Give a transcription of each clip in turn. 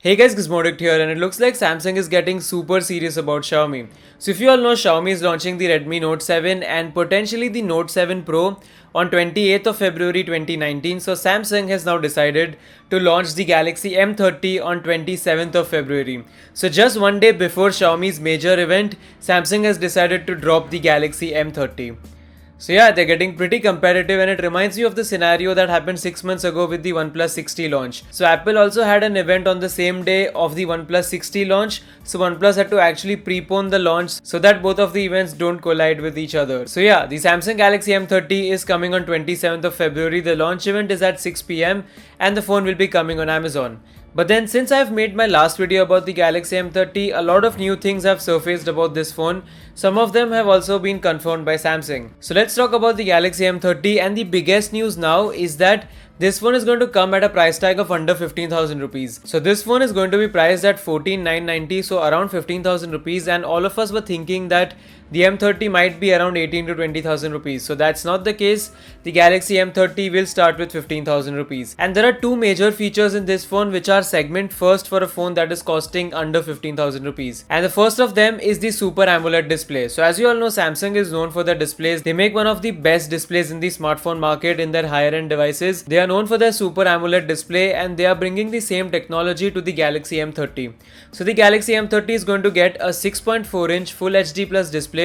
Hey guys, Gizmoddict here, and it looks like Samsung is getting super serious about Xiaomi. So if you all know, Xiaomi is launching the Redmi Note 7 and potentially the Note 7 Pro on 28th of February 2019. So Samsung has now decided to launch the Galaxy M30 on 27th of February. So just one day before Xiaomi's major event, Samsung has decided to drop the Galaxy M30. So yeah, they're getting pretty competitive, and it reminds me of the scenario that happened 6 months ago with the OnePlus 60 launch. So Apple also had an event on the same day of the OnePlus 60 launch, so OnePlus had to actually prepone the launch so that both of the events don't collide with each other. So yeah, the Samsung Galaxy M30 is coming on 27th of February. The launch event is at 6 PM and the phone will be coming on Amazon. But then since I've made my last video about the Galaxy M30, a lot of new things have surfaced about this phone. Some of them have also been confirmed by Samsung. So let's talk about the Galaxy M30, and the biggest news now is that this phone is going to come at a price tag of under 15,000 rupees. So this phone is going to be priced at 14,990, so around 15,000 rupees, and all of us were thinking that the M30 might be around 18 to 20,000 rupees. So that's not the case. The Galaxy M30 will start with 15,000 rupees. And there are two major features in this phone which are segment first for a phone that is costing under 15,000 rupees. And the first of them is the Super AMOLED display. So as you all know, Samsung is known for their displays. They make one of the best displays in the smartphone market in their higher end devices. They are known for their Super AMOLED display, and they are bringing the same technology to the Galaxy M30. So the Galaxy M30 is going to get a 6.4-inch Full HD Plus display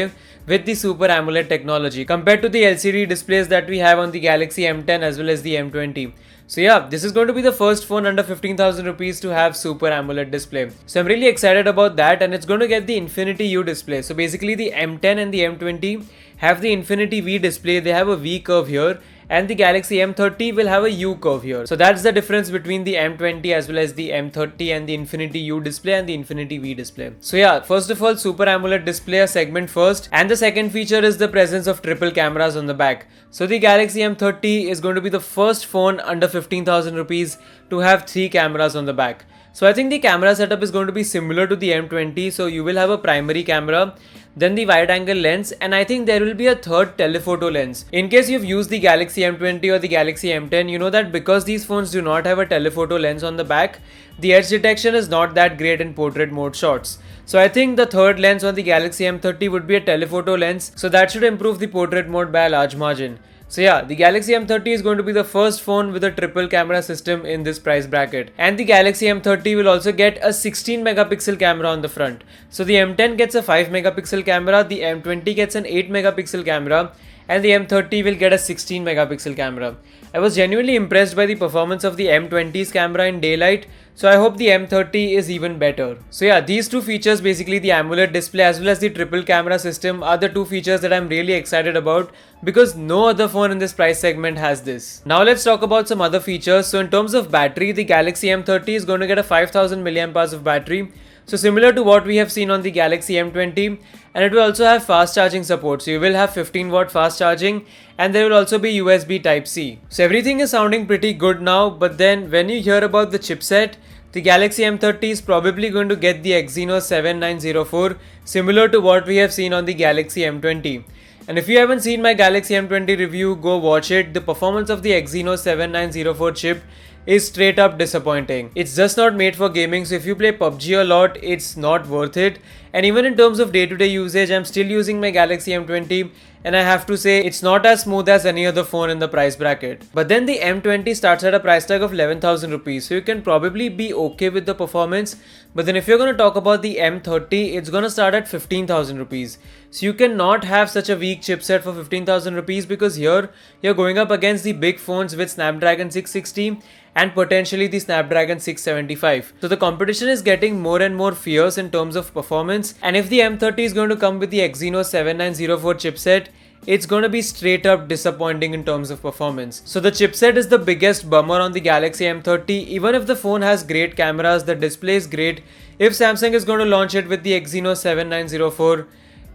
with the Super AMOLED technology compared to the LCD displays that we have on the Galaxy M10 as well as the M20. So yeah, this is going to be the first phone under 15,000 rupees to have Super AMOLED display. So I'm really excited about that, and it's going to get the Infinity U display. So basically the M10 and the M20 have the Infinity V display. They have a V curve here, and the Galaxy M30 will have a U curve here. So that's the difference between the M20 as well as the M30 and the Infinity U display and the Infinity V display. So yeah, first of all, Super AMOLED display, a segment first, and the second feature is the presence of triple cameras on the back. So the Galaxy M30 is going to be the first phone under 15,000 rupees to have 3 cameras on the back. So I think the camera setup is going to be similar to the M20. So you will have a primary camera, then the wide angle lens, and I think there will be a third telephoto lens. In case you've used the Galaxy M20 or the Galaxy M10, you know that because these phones do not have a telephoto lens on the back, the edge detection is not that great in portrait mode shots. So I think the third lens on the Galaxy M30 would be a telephoto lens, so that should improve the portrait mode by a large margin. So yeah, the Galaxy M30 is going to be the first phone with a triple camera system in this price bracket. And the Galaxy M30 will also get a 16 megapixel camera on the front. So the M10 gets a 5 megapixel camera, the M20 gets an 8 megapixel camera, and the M30 will get a 16 megapixel camera. I was genuinely impressed by the performance of the M20's camera in daylight, so I hope the M30 is even better. So yeah, these two features, basically the AMOLED display as well as the triple camera system, are the two features that I'm really excited about because no other phone in this price segment has this. Now let's talk about some other features. So in terms of battery, the Galaxy M30 is going to get a 5000 mAh of battery. So similar to what we have seen on the Galaxy M20, and it will also have fast charging support. So you will have 15-watt fast charging, and there will also be USB Type-C. So everything is sounding pretty good now, but then when you hear about the chipset, the Galaxy M30 is probably going to get the Exynos 7904, similar to what we have seen on the Galaxy M20. And if you haven't seen my Galaxy M20 review, go watch it. The performance of the Exynos 7904 chip is straight up disappointing. It's just not made for gaming, so if you play PUBG a lot, it's not worth it. And even in terms of day-to-day usage, I'm still using my Galaxy M20, and I have to say it's not as smooth as any other phone in the price bracket. But then the M20 starts at a price tag of 11,000 rupees, so you can probably be okay with the performance. But then if you're going to talk about the M30, it's going to start at 15,000 rupees. So you cannot have such a weak chipset for 15,000 rupees because here you're going up against the big phones with Snapdragon 660 and potentially the Snapdragon 675. So the competition is getting more and more fierce in terms of performance, and if the M30 is going to come with the Exynos 7904 chipset, it's going to be straight up disappointing in terms of performance. So the chipset is the biggest bummer on the Galaxy M30. Even if the phone has great cameras, the display is great. If Samsung is going to launch it with the Exynos 7904,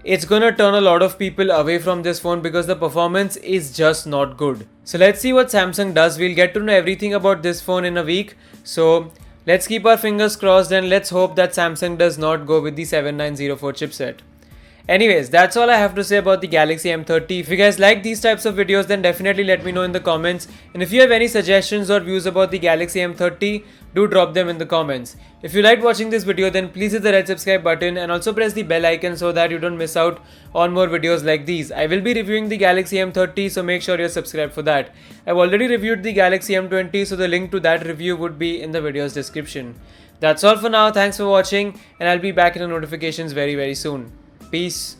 it's gonna turn a lot of people away from this phone because the performance is just not good. So let's see what Samsung does. We'll get to know everything about this phone in a week. So let's keep our fingers crossed and let's hope that Samsung does not go with the 7904 chipset. Anyways, that's all I have to say about the Galaxy M30. If you guys like these types of videos, then definitely let me know in the comments. And if you have any suggestions or views about the Galaxy M30, do drop them in the comments. If you liked watching this video, then please hit the red subscribe button and also press the bell icon so that you don't miss out on more videos like these. I will be reviewing the Galaxy M30, so make sure you're subscribed for that. I've already reviewed the Galaxy M20, so the link to that review would be in the video's description. That's all for now. Thanks for watching, and I'll be back in the notifications very soon. Peace.